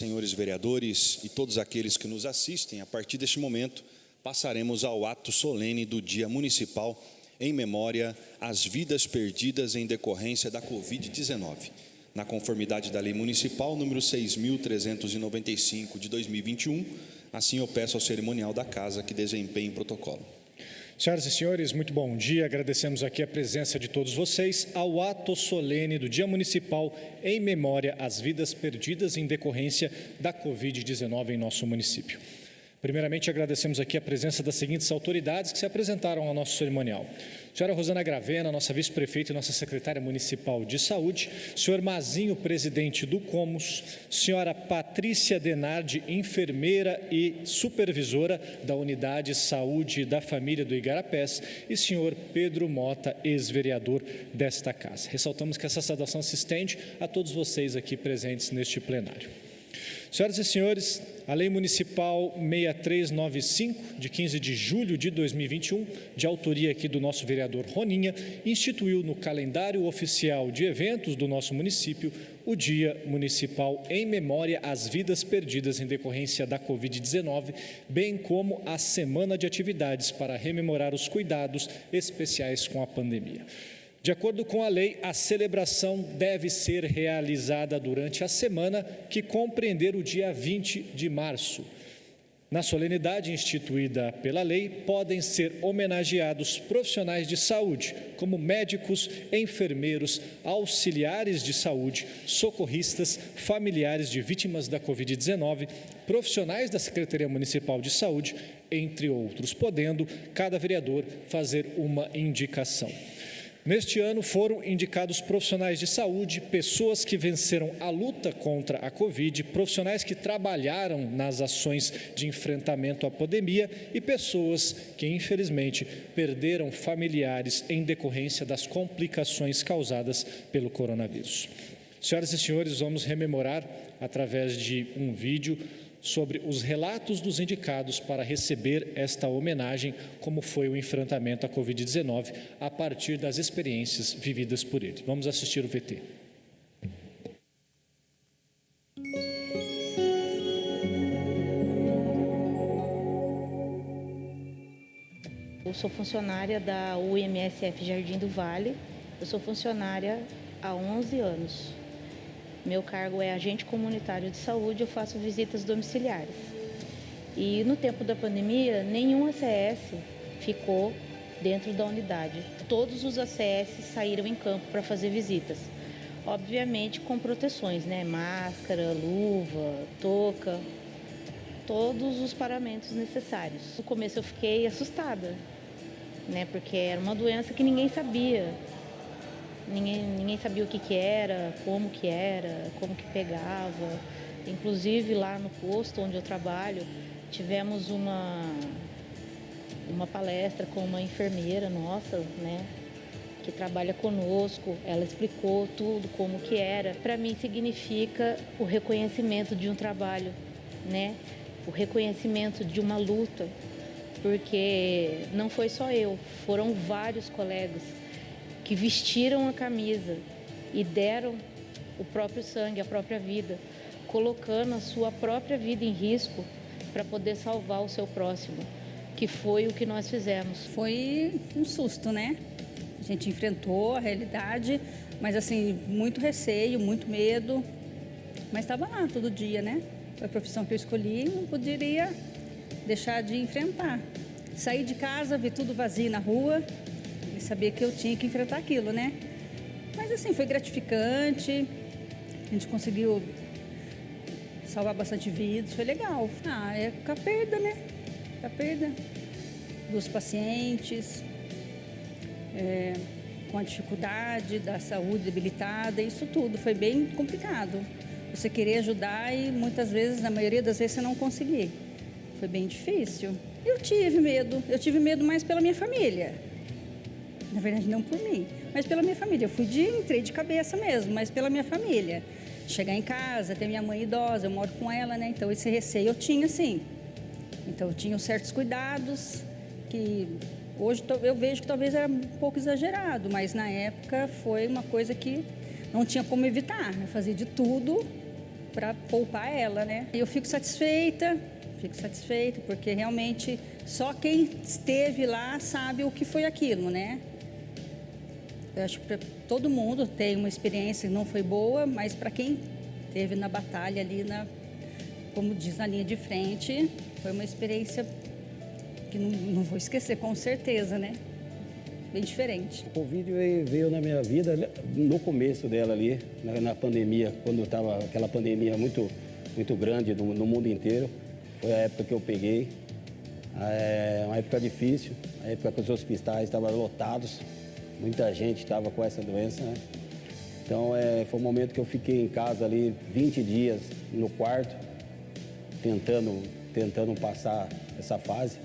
Senhores vereadores e todos aqueles que nos assistem, a partir deste momento, passaremos ao ato solene do Dia Municipal em memória às vidas perdidas em decorrência da Covid-19, na conformidade da Lei Municipal número 6.395 de 2021, assim eu peço ao cerimonial da Casa que desempenhe o protocolo. Senhoras e senhores, muito bom dia. Agradecemos aqui a presença de todos vocês ao ato solene do Dia Municipal em memória às vidas perdidas em decorrência da Covid-19 em nosso município. Primeiramente, agradecemos aqui a presença das seguintes autoridades que se apresentaram ao nosso cerimonial. Senhora Rosana Gravena, nossa vice-prefeita e nossa secretária municipal de saúde. Senhor Mazinho, presidente do Comus. Senhora Patrícia Denardi, enfermeira e supervisora da Unidade Saúde da Família do Igarapés. E senhor Pedro Mota, ex-vereador desta casa. Ressaltamos que essa saudação se estende a todos vocês aqui presentes neste plenário. Senhoras e senhores, a Lei Municipal 6395, de 15 de julho de 2021, de autoria aqui do nosso vereador Roninha, instituiu no calendário oficial de eventos do nosso município o Dia Municipal em memória às vidas perdidas em decorrência da Covid-19, bem como a Semana de Atividades para rememorar os cuidados especiais com a pandemia. De acordo com a lei, a celebração deve ser realizada durante a semana que compreender o dia 20 de março. Na solenidade instituída pela lei, podem ser homenageados profissionais de saúde, como médicos, enfermeiros, auxiliares de saúde, socorristas, familiares de vítimas da Covid-19, profissionais da Secretaria Municipal de Saúde, entre outros, podendo cada vereador fazer uma indicação. Neste ano foram indicados profissionais de saúde, pessoas que venceram a luta contra a Covid, profissionais que trabalharam nas ações de enfrentamento à pandemia e pessoas que, infelizmente, perderam familiares em decorrência das complicações causadas pelo coronavírus. Senhoras e senhores, vamos rememorar, através de um vídeo, sobre os relatos dos indicados para receber esta homenagem, como foi o enfrentamento à Covid-19, a partir das experiências vividas por ele. Vamos assistir o VT. Eu sou funcionária da UMSF Jardim do Vale, eu sou funcionária há 11 anos. Meu cargo é agente comunitário de saúde, eu faço visitas domiciliares. E no tempo da pandemia, nenhum ACS ficou dentro da unidade. Todos os ACS saíram em campo para fazer visitas. Obviamente com proteções, né? Máscara, luva, touca, todos os paramentos necessários. No começo eu fiquei assustada, né? Porque era uma doença que ninguém sabia. Ninguém sabia o que era, como que pegava. Inclusive lá no posto onde eu trabalho, tivemos uma palestra com uma enfermeira nossa, né, que trabalha conosco. Ela explicou tudo, como que era. Para mim significa o reconhecimento de um trabalho, né, o reconhecimento de uma luta, porque não foi só eu, foram vários colegas que vestiram a camisa e deram o próprio sangue, a própria vida, colocando a sua própria vida em risco para poder salvar o seu próximo, que foi o que nós fizemos. Foi um susto, né? A gente enfrentou a realidade, mas assim, muito receio, muito medo, mas estava lá todo dia, né? Foi a profissão que eu escolhi, não poderia deixar de enfrentar. Saí de casa, vi tudo vazio na rua, e sabia que eu tinha que enfrentar aquilo, né? Mas assim, foi gratificante, a gente conseguiu salvar bastante vidas, foi legal. É com a perda, né? Com a perda dos pacientes, com a dificuldade da saúde debilitada, isso tudo foi bem complicado. Você querer ajudar e muitas vezes, na maioria das vezes, você não conseguir. Foi bem difícil. Eu tive medo mais pela minha família. Na verdade, não por mim, mas pela minha família. Entrei de cabeça mesmo, mas pela minha família. Chegar em casa, ter minha mãe idosa, eu moro com ela, né? Então, esse receio eu tinha, sim. Então, eu tinha certos cuidados que hoje eu vejo que talvez era um pouco exagerado, mas na época foi uma coisa que não tinha como evitar. Eu fazia de tudo para poupar ela, né? Eu fico satisfeita, porque realmente só quem esteve lá sabe o que foi aquilo, né? Eu acho que todo mundo tem uma experiência que não foi boa, mas para quem esteve na batalha ali, como diz, na linha de frente, foi uma experiência que não vou esquecer, com certeza, né? Bem diferente. O Covid veio na minha vida no começo dela ali, na pandemia, quando estava aquela pandemia muito grande no mundo inteiro. Foi a época que eu peguei. É uma época difícil, a época que os hospitais estavam lotados, muita gente estava com essa doença, né? Então foi um momento que eu fiquei em casa ali 20 dias no quarto, tentando passar essa fase.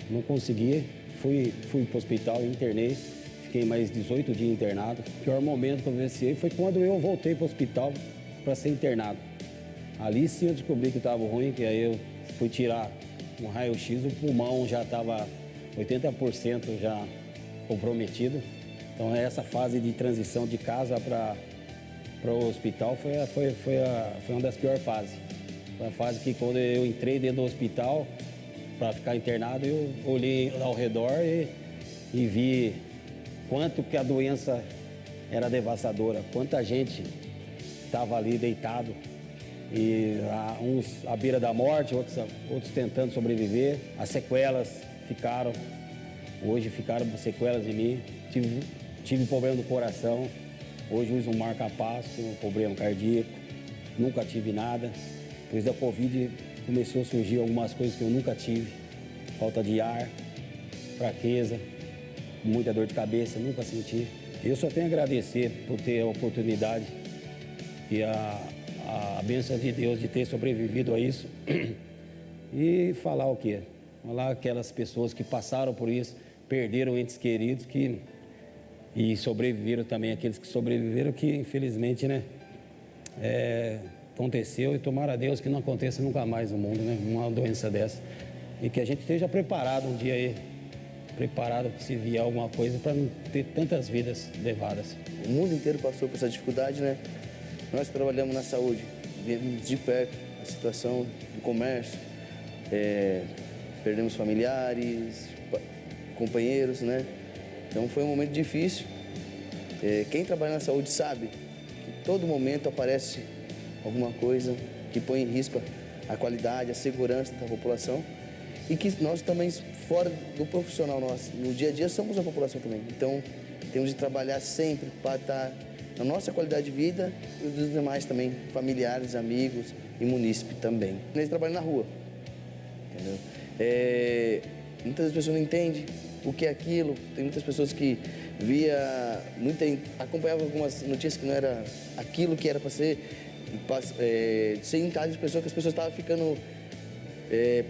Não consegui, fui para o hospital, internei, fiquei mais 18 dias internado. O pior momento que eu vivenciei foi quando eu voltei para o hospital para ser internado. Ali sim eu descobri que estava ruim, que aí eu fui tirar um raio-x, o pulmão já estava 80% já comprometido. Então essa fase de transição de casa para o hospital foi uma das piores fases. Foi a fase que quando eu entrei dentro do hospital para ficar internado, eu olhei ao redor e vi quanto que a doença era devastadora, quanta gente estava ali deitado, e uns à beira da morte, outros tentando sobreviver. As sequelas ficaram sequelas em mim. Tive problema do coração, hoje uso um marca-passo, um problema cardíaco, nunca tive nada. Depois da Covid começou a surgir algumas coisas que eu nunca tive, falta de ar, fraqueza, muita dor de cabeça, nunca senti. Eu só tenho a agradecer por ter a oportunidade e a bênção de Deus de ter sobrevivido a isso. E falar o quê? Falar aquelas pessoas que passaram por isso, perderam entes queridos e sobreviveram também, aqueles que sobreviveram, que infelizmente, né, aconteceu, e tomara a Deus que não aconteça nunca mais no mundo, né, uma doença dessa. E que a gente esteja preparado um dia aí, preparado se vier alguma coisa, para não ter tantas vidas levadas. O mundo inteiro passou por essa dificuldade, né? Nós trabalhamos na saúde, vimos de perto a situação do comércio, perdemos familiares, companheiros, né? Então foi um momento difícil. Quem trabalha na saúde sabe que todo momento aparece alguma coisa que põe em risco a qualidade, a segurança da população, e que nós também, fora do profissional nosso, no dia a dia, somos a população também. Então temos de trabalhar sempre para estar na nossa qualidade de vida e dos demais também, familiares, amigos e munícipe também. Eles trabalham na rua, entendeu? Muitas pessoas não entendem o que é aquilo. Tem muitas pessoas que acompanhavam algumas notícias que não era aquilo que era para ser, sem entender de pessoas, que as pessoas estavam ficando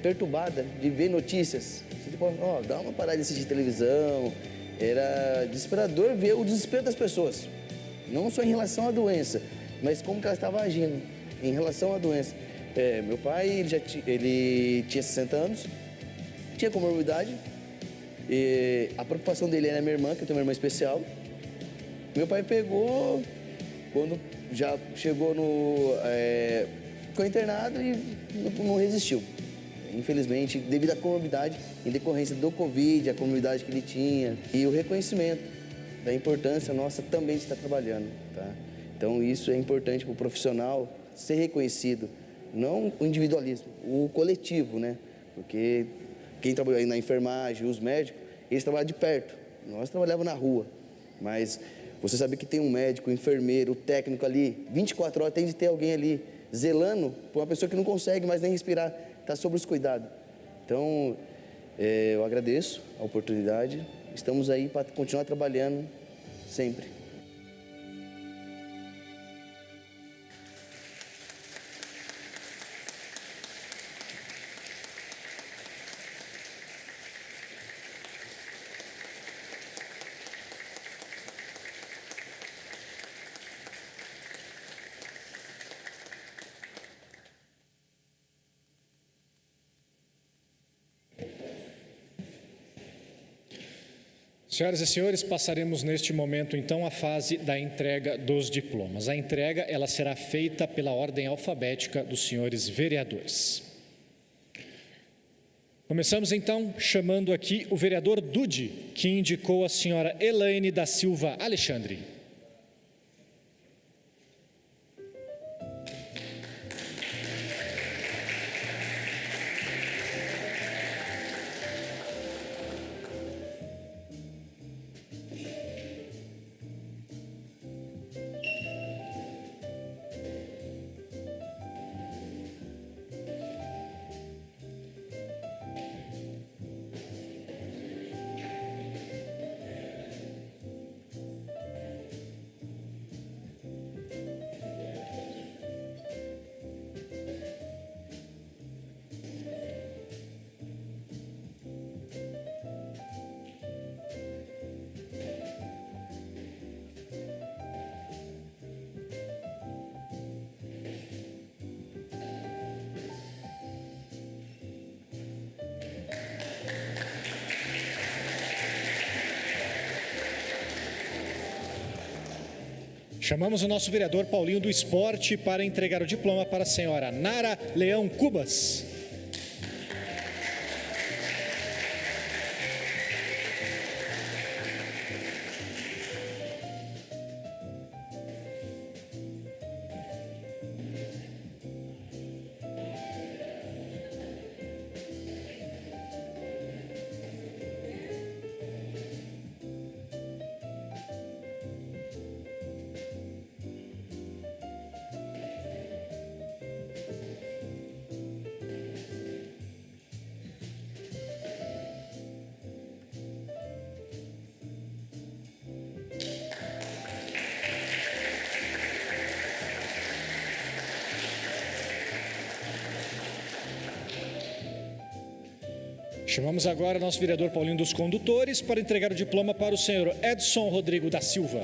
perturbadas de ver notícias. Tipo, dá uma parada de assistir televisão. Era desesperador ver o desespero das pessoas, não só em relação à doença, mas como que ela estava agindo em relação à doença. Meu pai, ele tinha 60 anos, tinha comorbidade. A preocupação dele era a minha irmã, que eu tenho uma irmã especial. Meu pai pegou, quando já chegou ficou internado e não resistiu. Infelizmente, devido à comorbidade, em decorrência do Covid, a comorbidade que ele tinha, e o reconhecimento da importância nossa também de estar trabalhando, tá? Então isso é importante para o profissional ser reconhecido, não o individualismo, o coletivo, né? Porque quem trabalhou aí na enfermagem, os médicos, eles trabalham de perto. Nós trabalhávamos na rua, mas você sabe que tem um médico, um enfermeiro, o técnico ali, 24 horas tem de ter alguém ali zelando por uma pessoa que não consegue mais nem respirar, está sobre os cuidados. Então, eu agradeço a oportunidade. Estamos aí para continuar trabalhando sempre. Senhoras e senhores, passaremos neste momento, então, à fase da entrega dos diplomas. A entrega, ela será feita pela ordem alfabética dos senhores vereadores. Começamos, então, chamando aqui o vereador Dude, que indicou a senhora Elaine da Silva Alexandre. Chamamos o nosso vereador Paulinho do Esporte para entregar o diploma para a senhora Nara Leão Cubas. Chamamos agora nosso vereador Paulinho dos Condutores para entregar o diploma para o senhor Edson Rodrigo da Silva.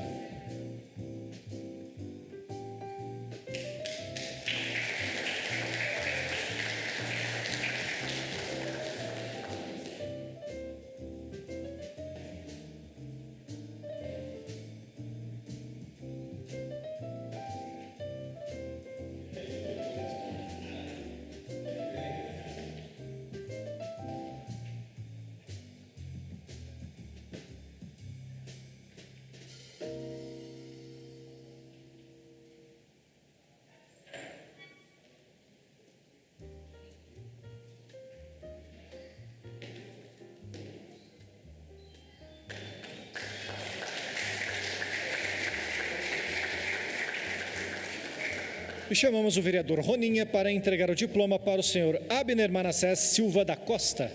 E chamamos o vereador Roninha para entregar o diploma para o senhor Abner Manassés Silva da Costa.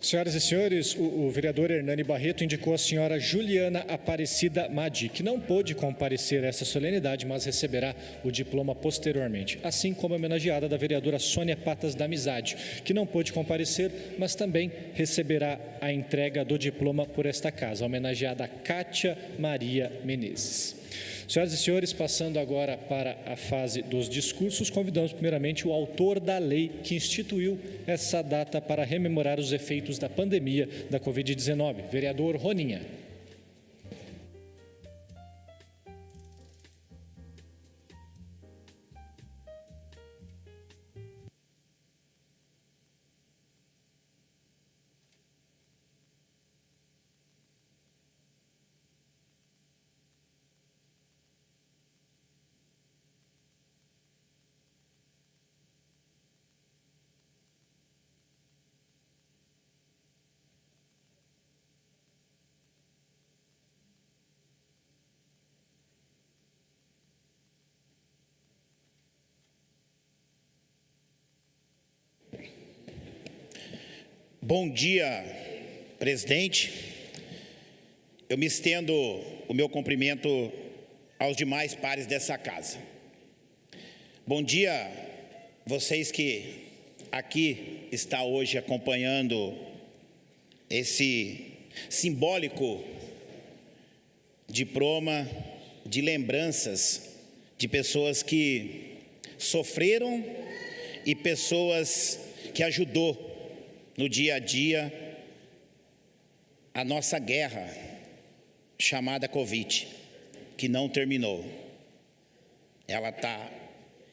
Senhoras e senhores, o vereador Hernani Barreto indicou a senhora Juliana Aparecida Madi, que não pôde comparecer a essa solenidade, mas receberá o diploma posteriormente, assim como a homenageada da vereadora Sônia Patas da Amizade, que não pôde comparecer, mas também receberá a entrega do diploma por esta casa, a homenageada Kátia Maria Menezes. Senhoras e senhores, passando agora para a fase dos discursos, convidamos primeiramente o autor da lei que instituiu essa data para rememorar os efeitos da pandemia da Covid-19, vereador Roninha. Bom dia, presidente. Eu me estendo o meu cumprimento aos demais pares dessa casa. Bom dia, vocês que aqui está hoje acompanhando esse simbólico diploma de lembranças de pessoas que sofreram e pessoas que ajudou no dia a dia a nossa guerra chamada Covid, que não terminou. Ela está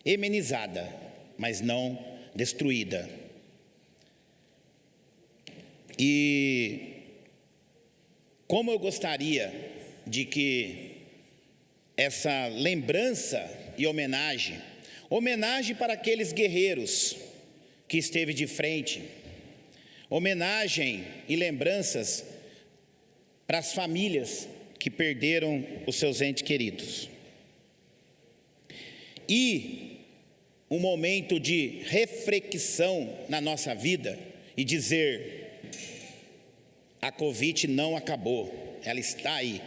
amenizada, mas não destruída. E como eu gostaria de que essa lembrança e homenagem para aqueles guerreiros que esteve de frente, homenagem e lembranças para as famílias que perderam os seus entes queridos. E um momento de reflexão na nossa vida e dizer: a Covid não acabou, ela está aí.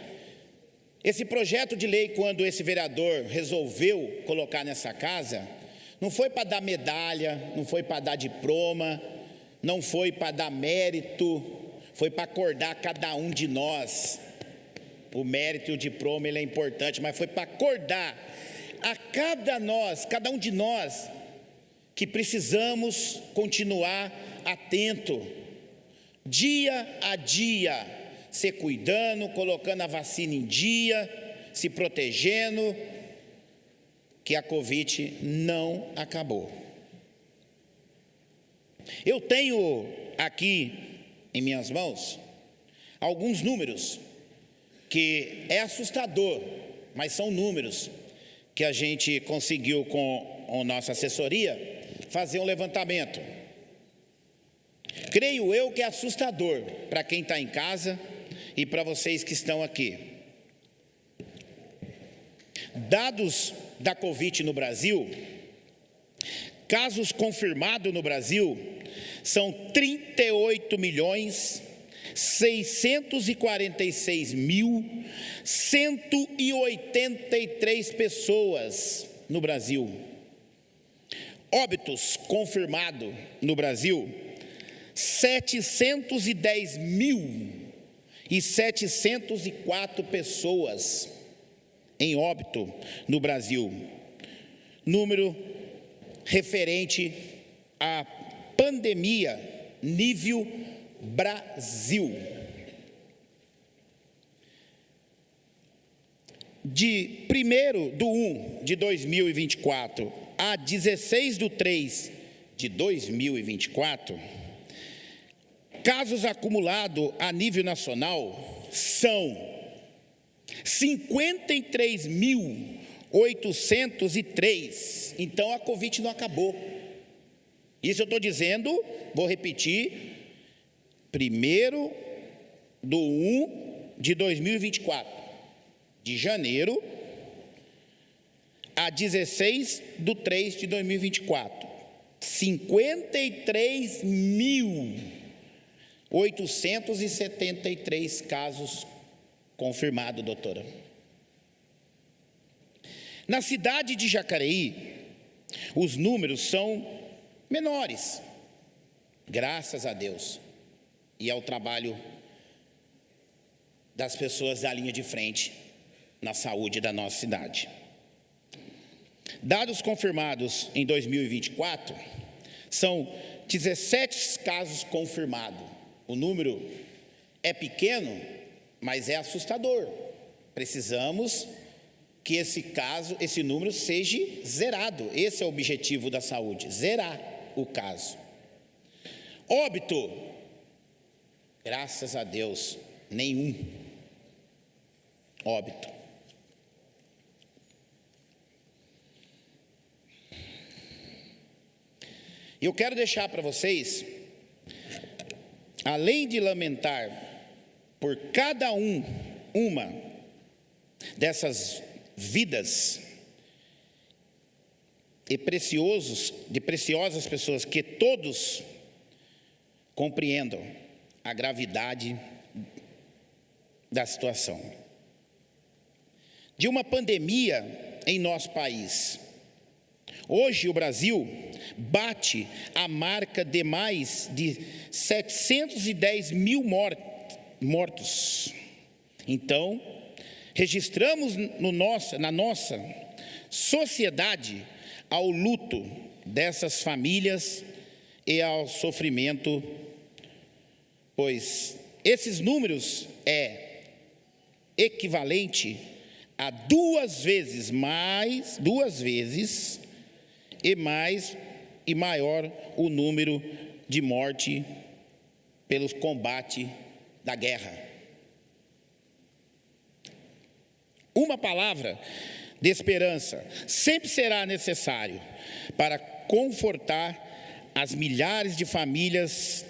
Esse projeto de lei, quando esse vereador resolveu colocar nessa casa, não foi para dar medalha, não foi para dar diploma, não foi para dar mérito, foi para acordar cada um de nós. O mérito e o diploma, ele é importante, mas foi para acordar a cada um de nós, que precisamos continuar atento, dia a dia, se cuidando, colocando a vacina em dia, se protegendo, que a Covid não acabou. Eu tenho aqui em minhas mãos alguns números que é assustador, mas são números que a gente conseguiu com a nossa assessoria fazer um levantamento. Creio eu que é assustador para quem está em casa e para vocês que estão aqui. Dados da Covid no Brasil, casos confirmados no Brasil, são 38.646.183 pessoas no Brasil. Óbitos confirmados no Brasil, 710.704 pessoas em óbito no Brasil. Número referente à pandemia nível Brasil. De 1º de 2024 a 16/3 de 2024, casos acumulados a nível nacional são 53.803. Então a Covid não acabou. Isso eu estou dizendo, vou repetir, 1º de 2024, de janeiro a 16/3 de 2024, 53.873 casos confirmados, doutora. Na cidade de Jacareí, os números são menores, graças a Deus, e ao trabalho das pessoas da linha de frente na saúde da nossa cidade. Dados confirmados em 2024 são 17 casos confirmados. O número é pequeno, mas é assustador. Precisamos que esse número seja zerado. Esse é o objetivo da saúde, zerar o caso. Óbito, graças a Deus, nenhum óbito. Eu quero deixar para vocês, além de lamentar por cada uma dessas vidas de preciosas pessoas que todos compreendam a gravidade da situação. De uma pandemia em nosso país. Hoje o Brasil bate a marca de mais de 710 mil mortos. Então, registramos na nossa sociedade ao luto dessas famílias e ao sofrimento, pois esses números é equivalente a duas vezes e maior o número de morte pelos combates da guerra. Uma palavra de esperança sempre será necessário para confortar as milhares de famílias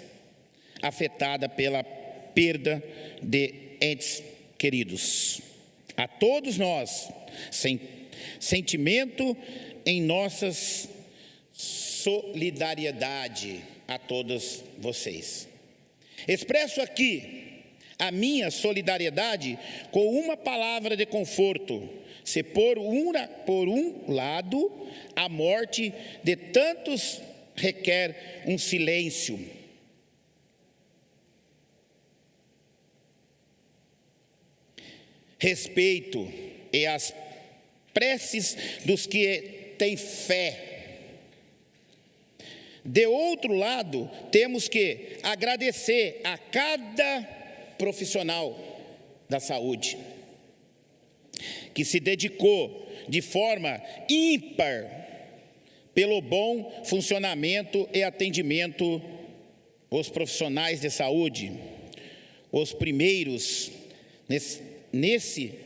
afetadas pela perda de entes queridos. A todos nós, sentimento em nossas solidariedade a todos vocês. Expresso aqui a minha solidariedade com uma palavra de conforto. Se por um lado a morte de tantos requer um silêncio, respeito e as preces dos que têm fé. De outro lado, temos que agradecer a cada profissional da saúde que se dedicou de forma ímpar pelo bom funcionamento e atendimento os profissionais de saúde, os primeiros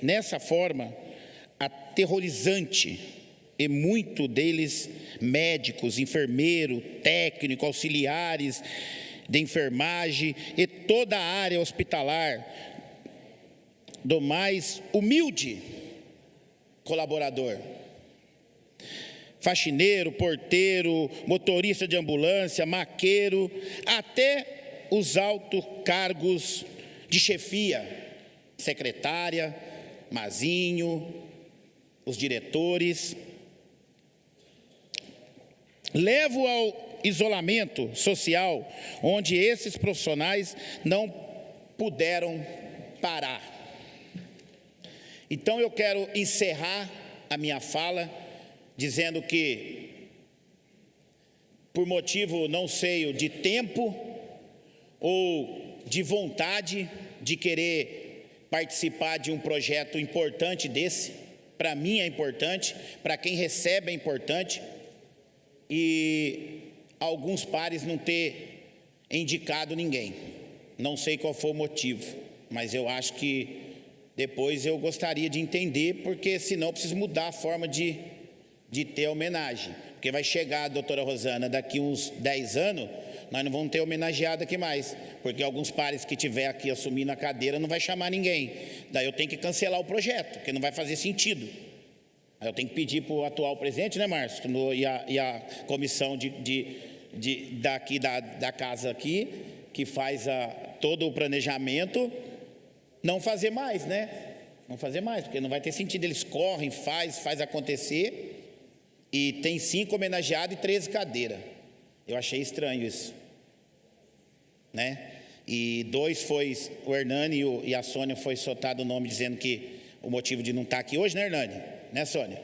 nessa forma aterrorizante, e muito deles médicos, enfermeiros, técnicos, auxiliares de enfermagem e toda a área hospitalar, do mais humilde colaborador, faxineiro, porteiro, motorista de ambulância, maqueiro, até os altos cargos de chefia, secretária, Mazinho, os diretores. Levo ao isolamento social, onde esses profissionais não puderam parar. Então eu quero encerrar a minha fala dizendo que, por motivo, não sei, de tempo ou de vontade de querer participar de um projeto importante desse, para mim é importante, para quem recebe é importante, e alguns pares não ter indicado ninguém. Não sei qual foi o motivo, mas eu acho que depois eu gostaria de entender, porque senão eu preciso mudar a forma de ter homenagem. Porque vai chegar a doutora Rosana daqui uns 10 anos, nós não vamos ter homenageado aqui mais, porque alguns pares que tiver aqui assumindo a cadeira não vai chamar ninguém. Daí eu tenho que cancelar o projeto, porque não vai fazer sentido. Aí eu tenho que pedir para o atual presidente, né, Márcio, e a comissão daqui da casa aqui, que faz todo o planejamento, não fazer mais, né? Não fazer mais, porque não vai ter sentido. Eles correm, faz acontecer, e tem 5 homenageados e 13 cadeiras. Eu achei estranho isso, né? E 2 foi o Hernani e a Sônia, foi soltado o nome dizendo que o motivo de não estar aqui hoje, né, Hernani? Né, Sônia?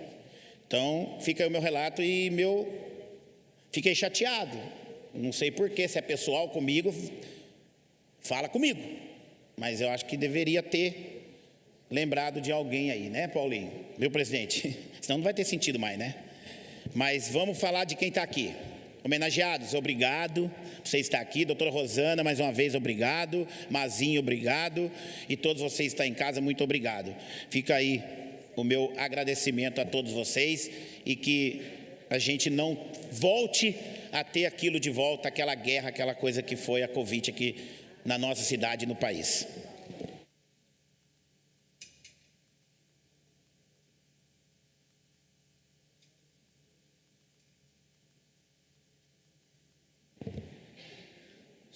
Então, fica aí o meu relato e fiquei chateado. Não sei porquê, se é pessoal comigo, fala comigo. Mas eu acho que deveria ter lembrado de alguém aí, né, Paulinho? Meu presidente? Senão não vai ter sentido mais, né? Mas vamos falar de quem está aqui. Homenageados, obrigado por você estar aqui. Doutora Rosana, mais uma vez, obrigado. Mazinho, obrigado. E todos vocês que estão em casa, muito obrigado. Fica aí o meu agradecimento a todos vocês, e que a gente não volte a ter aquilo de volta, aquela guerra, aquela coisa que foi a Covid aqui na nossa cidade e no país.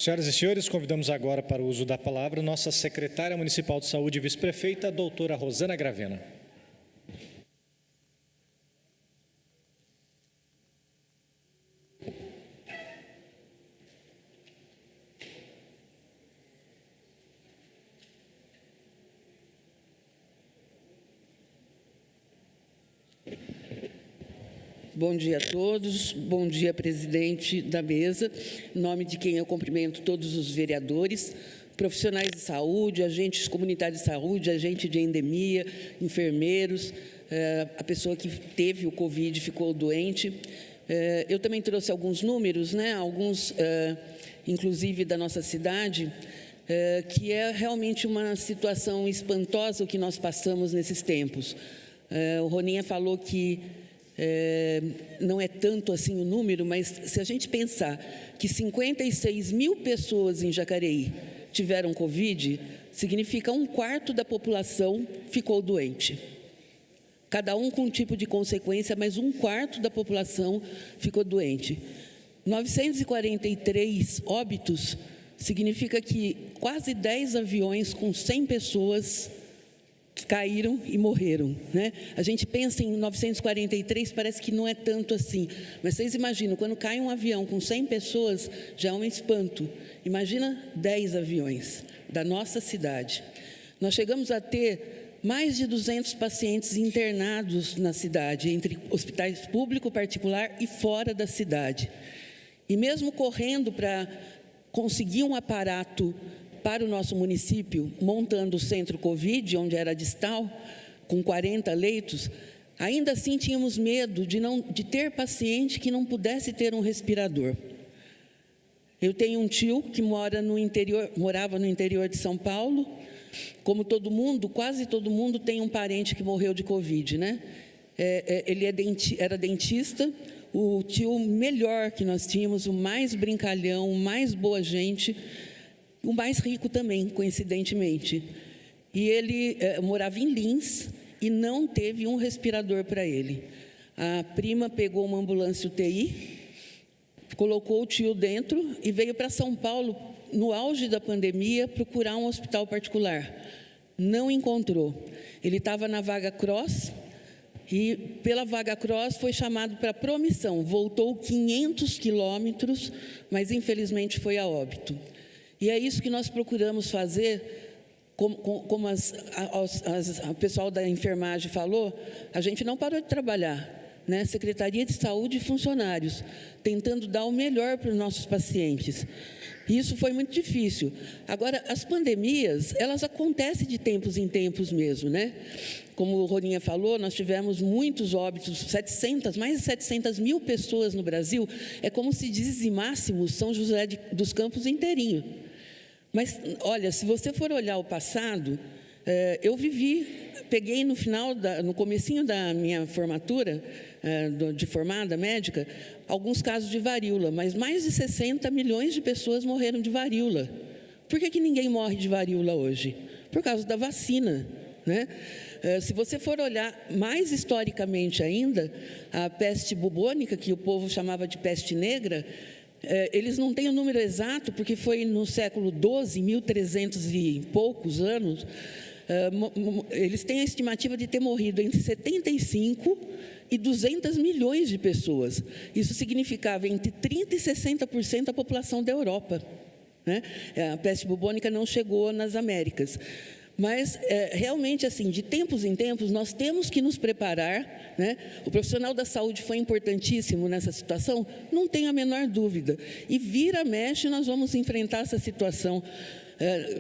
Senhoras e senhores, convidamos agora para o uso da palavra nossa secretária municipal de saúde e vice-prefeita, doutora Rosana Gravena. Bom dia a todos, bom dia, presidente da mesa, em nome de quem eu cumprimento todos os vereadores, profissionais de saúde, agentes comunitários de saúde, agente de endemia, enfermeiros, a pessoa que teve o Covid ficou doente. Eu também trouxe alguns números, né, alguns, inclusive, da nossa cidade, que é realmente uma situação espantosa o que nós passamos nesses tempos. O Roninha falou que não é tanto assim o número, mas se a gente pensar que 56 mil pessoas em Jacareí tiveram Covid, significa 1/4 da população ficou doente. Cada um com um tipo de consequência, mas 1/4 da população ficou doente. 943 óbitos significa que quase 10 aviões com 100 pessoas caíram e morreram, né? A gente pensa em 943, parece que não é tanto assim, mas vocês imaginam, quando cai um avião com 100 pessoas, já é um espanto. Imagina 10 aviões da nossa cidade. Nós chegamos a ter mais de 200 pacientes internados na cidade, entre hospitais público, particular e fora da cidade. E mesmo correndo para conseguir um aparato para o nosso município, montando o centro Covid, onde era distal, com 40 leitos, ainda assim tínhamos medo de ter paciente que não pudesse ter um respirador. Eu tenho um tio que morava no interior de São Paulo. Como todo mundo, quase todo mundo tem um parente que morreu de Covid, né? Ele era dentista, o tio melhor que nós tínhamos, o mais brincalhão, o mais boa gente, o mais rico também, coincidentemente. E ele morava em Lins e não teve um respirador para ele. A prima pegou uma ambulância UTI, colocou o tio dentro e veio para São Paulo, no auge da pandemia, procurar um hospital particular. Não encontrou. Ele estava na vaga cross e, pela vaga cross, foi chamado para promissão. Voltou 500 quilômetros, mas, infelizmente, foi a óbito. E é isso que nós procuramos fazer, como o pessoal da enfermagem falou, a gente não parou de trabalhar, né? Secretaria de Saúde e funcionários, tentando dar o melhor para os nossos pacientes. Isso foi muito difícil. Agora, as pandemias, elas acontecem de tempos em tempos mesmo, né? Como o Roninha falou, nós tivemos muitos óbitos, mais de 700 mil pessoas no Brasil. É como se dizimássemos São José dos Campos inteirinho. Mas, olha, se você for olhar o passado, eu peguei no comecinho da minha formatura, de formada médica, alguns casos de varíola, mas mais de 60 milhões de pessoas morreram de varíola. Por que ninguém morre de varíola hoje? Por causa da vacina, né? Se você for olhar mais historicamente ainda, a peste bubônica, que o povo chamava de peste negra, eles não têm o número exato, porque foi no século XII, 1300 e poucos anos, eles têm a estimativa de ter morrido entre 75 e 200 milhões de pessoas. Isso significava entre 30% e 60% da população da Europa, né? A peste bubônica não chegou nas Américas. Mas, realmente, assim, de tempos em tempos, nós temos que nos preparar, né? O profissional da saúde foi importantíssimo nessa situação, não tenho a menor dúvida. E mexe, nós vamos enfrentar essa situação.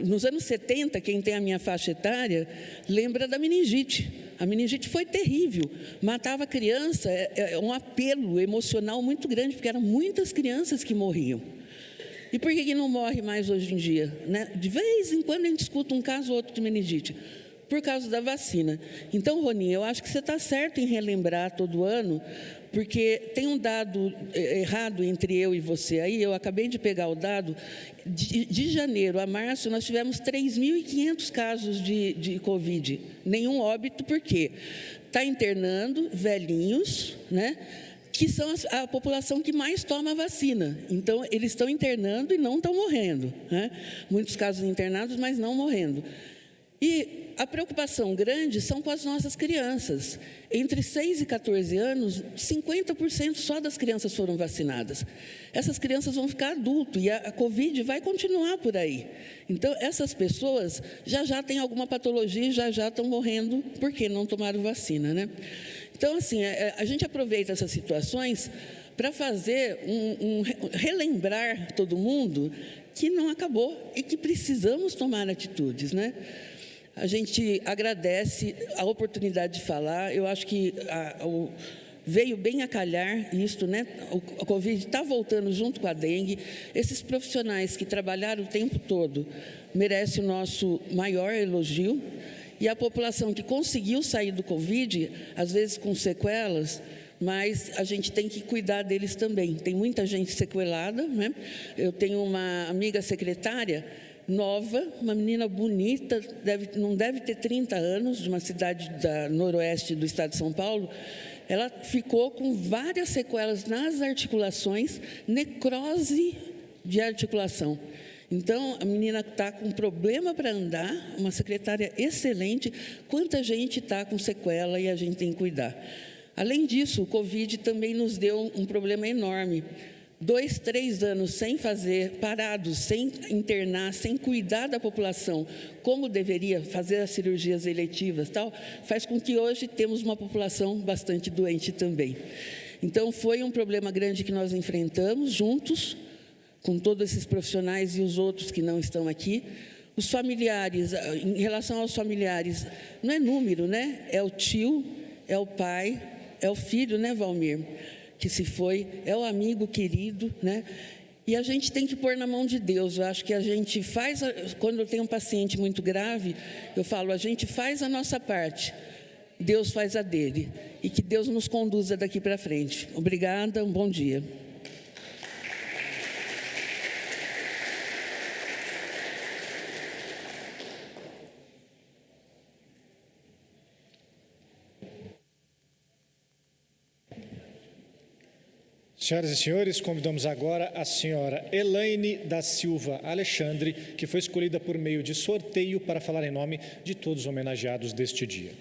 Nos anos 70, quem tem a minha faixa etária, lembra da meningite. A meningite foi terrível, matava criança, um apelo emocional muito grande, porque eram muitas crianças que morriam. E por que não morre mais hoje em dia, né? De vez em quando a gente escuta um caso ou outro de meningite, por causa da vacina. Então, Roninha, eu acho que você está certo em relembrar todo ano, porque tem um dado errado entre eu e você aí. Eu acabei de pegar o dado, de janeiro a março nós tivemos 3.500 casos de Covid, nenhum óbito. Por quê? Está internando velhinhos, né? que são a população que mais toma a vacina. Então, eles estão internando e não estão morrendo, né? Muitos casos internados, mas não morrendo. E a preocupação grande são com as nossas crianças. Entre 6 e 14 anos, 50% só das crianças foram vacinadas. Essas crianças vão ficar adultos e a Covid vai continuar por aí. Então, essas pessoas já têm alguma patologia e já estão morrendo porque não tomaram vacina, né? Então, assim, a gente aproveita essas situações para fazer relembrar todo mundo que não acabou e que precisamos tomar atitudes, né? A gente agradece a oportunidade de falar. Eu acho que veio bem a calhar isso, né? A Covid está voltando junto com a dengue. Esses profissionais que trabalharam o tempo todo merecem o nosso maior elogio. E a população que conseguiu sair do Covid, às vezes com sequelas, mas a gente tem que cuidar deles também. Tem muita gente sequelada, né? Eu tenho uma amiga secretária nova, uma menina bonita, não deve ter 30 anos, de uma cidade da noroeste do estado de São Paulo. Ela ficou com várias sequelas nas articulações, necrose de articulação. Então, a menina está com problema para andar, uma secretária excelente. Quanta gente está com sequela e a gente tem que cuidar. Além disso, o Covid também nos deu um problema enorme. 2, 3 anos sem fazer, parados, sem internar, sem cuidar da população, como deveria fazer as cirurgias eletivas, tal, faz com que hoje temos uma população bastante doente também. Então, foi um problema grande que nós enfrentamos juntos, com todos esses profissionais e os outros que não estão aqui. Os familiares, em relação aos familiares, não é número, né? É o tio, é o pai, é o filho, né, Valmir? Que se foi, é o amigo querido, né? E a gente tem que pôr na mão de Deus. Eu acho que a gente faz, quando eu tenho um paciente muito grave, eu falo, a gente faz a nossa parte, Deus faz a dele. E que Deus nos conduza daqui para frente. Obrigada, um bom dia. Senhoras e senhores, convidamos agora a senhora Elaine da Silva Alexandre, que foi escolhida por meio de sorteio para falar em nome de todos os homenageados deste dia.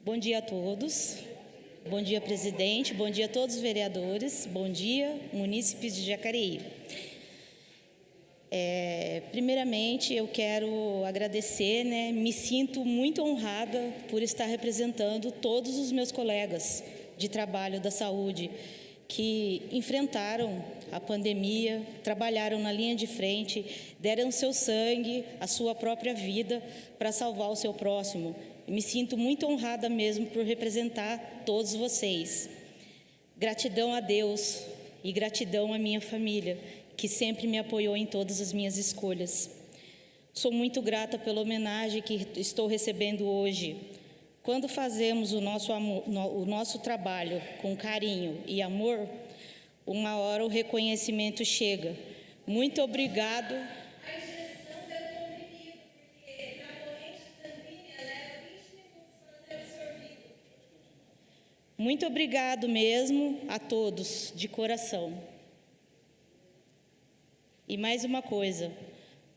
Bom dia a todos, bom dia presidente, bom dia a todos os vereadores, bom dia munícipes de Jacareí. Primeiramente eu quero agradecer, né, me sinto muito honrada por estar representando todos os meus colegas de trabalho da saúde que enfrentaram a pandemia, trabalharam na linha de frente, deram seu sangue, a sua própria vida para salvar o seu próximo. Me sinto muito honrada mesmo por representar todos vocês. Gratidão a Deus e gratidão à minha família, que sempre me apoiou em todas as minhas escolhas. Sou muito grata pela homenagem que estou recebendo hoje. Quando fazemos o nosso trabalho com carinho e amor, uma hora o reconhecimento chega. Muito obrigado. Muito obrigado mesmo a todos, de coração. E mais uma coisa,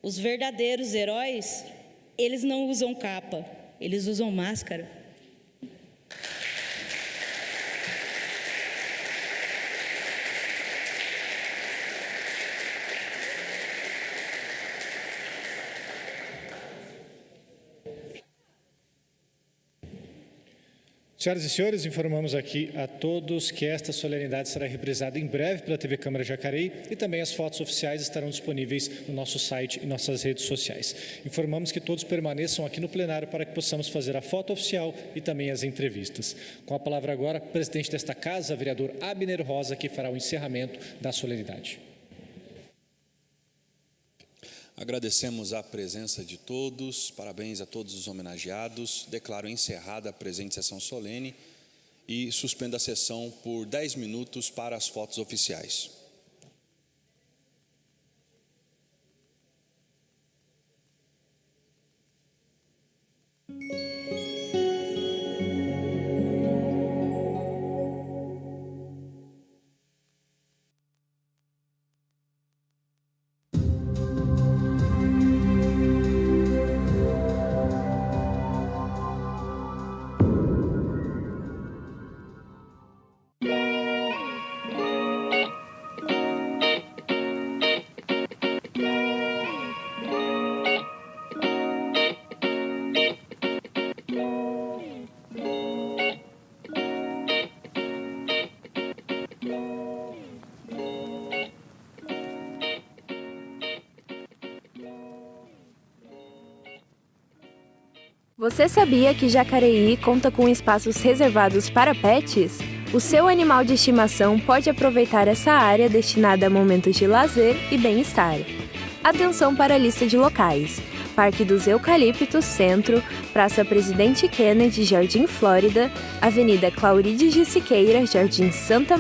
os verdadeiros heróis, eles não usam capa, eles usam máscara. Senhoras e senhores, informamos aqui a todos que esta solenidade será reprisada em breve pela TV Câmara Jacareí e também as fotos oficiais estarão disponíveis no nosso site e nossas redes sociais. Informamos que todos permaneçam aqui no plenário para que possamos fazer a foto oficial e também as entrevistas. Com a palavra agora, o presidente desta casa, vereador Abner Rosa, que fará o encerramento da solenidade. Agradecemos a presença de todos, parabéns a todos os homenageados. Declaro encerrada a presente sessão solene e suspendo a sessão por 10 minutos para as fotos oficiais. Você sabia que Jacareí conta com espaços reservados para pets? O seu animal de estimação pode aproveitar essa área destinada a momentos de lazer e bem-estar. Atenção para a lista de locais: Parque dos Eucaliptos, Centro, Praça Presidente Kennedy, Jardim Flórida, Avenida Claurides de Siqueira, Jardim Santa